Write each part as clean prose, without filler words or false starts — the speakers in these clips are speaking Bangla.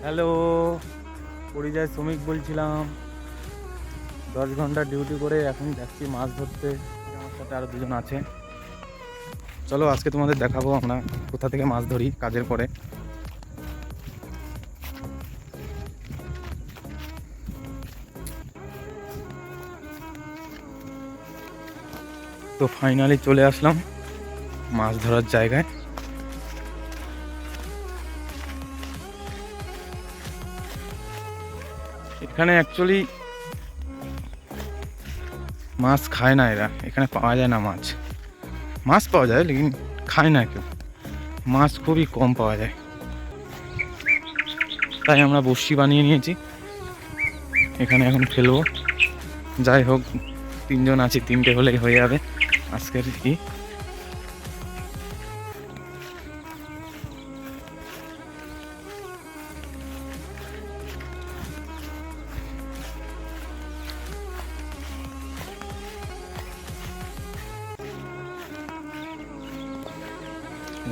হ্যালো, পরিযায়ী শ্রমিক বলছিলাম। 10 ঘন্টা ডিউটি করে এখন যাচ্ছি মাছ ধরতে। আমার সাথে আরো দুজন আছে। চলো আজকে তোমাদের দেখাবো আমরা কোথা থেকে মাছ ধরি কাজের পরে। তো ফাইনালি চলে আসলাম মাছ ধরার জায়গায়। এখানে অ্যাকচুয়ালি মাছ খায় না এরা, এখানে পাওয়া যায় না মাছ। মাছ পাওয়া যায় লেকিন খায় না কেউ, মাছ খুবই কম পাওয়া যায়। তাই আমরা বড়শি বানিয়ে নিয়েছি, এখানে এখন ফেলবো। যাই হোক, 3জন আছি, 3টে হলেই হয়ে যাবে আজকের কি।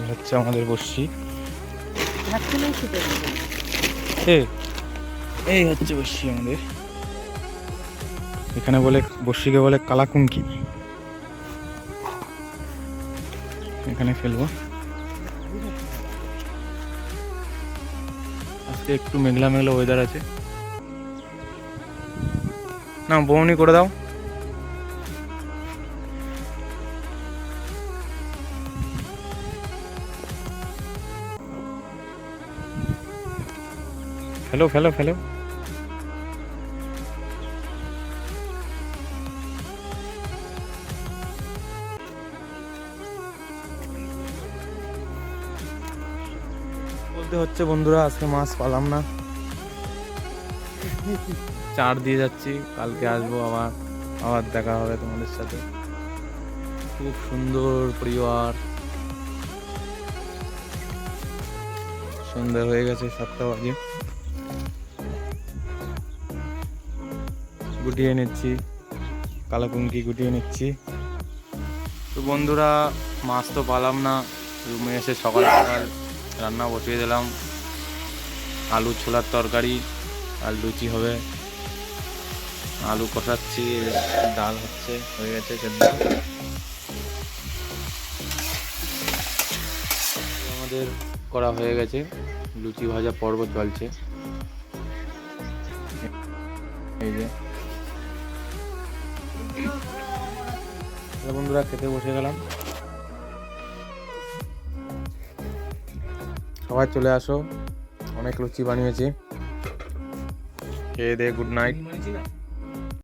হচ্ছে আমাদের বড়শি, এই হচ্ছে বড়শি আমাদের। এখানে বলে বড়শিকে বলে কালাকুঙ্কি। এখানে ফেলবো। আজকে একটু মেঘলা মেঘলা ওয়েদার আছে। না বৌনি করে দাও। ফেলো ফেলো ফেলো। বলতে হচ্ছে বন্ধুরা, আজকে মাছ পালাম না, চার দিয়ে যাচ্ছি। কালকে আসবো আবার, আবার দেখা হবে তোমাদের সাথে। খুব সুন্দর পরিবার। সন্ধ্যা হয়ে গেছে, 7টা বাজে। গুটিয়ে নিচ্ছি, কালাকুঙ্কি গুটিয়ে নিচ্ছি। তো বন্ধুরা, মাছ তো পালাম না। রুমে এসে সকাল সকাল রান্না বসিয়ে দিলাম। আলু ছোলার তরকারি আর লুচি হবে। আলু কষাচ্ছি, ডাল হচ্ছে, হয়ে গেছে সেদ্ধ। আমাদের করা হয়ে গেছে, লুচি ভাজা পর্ব চলছে। এই যে বন্ধুরা, খেতে বসে গেলাম। সবাই চলে আসো, অনেক লুচি বানিয়েছি। খেয়ে দে গুড নাইট।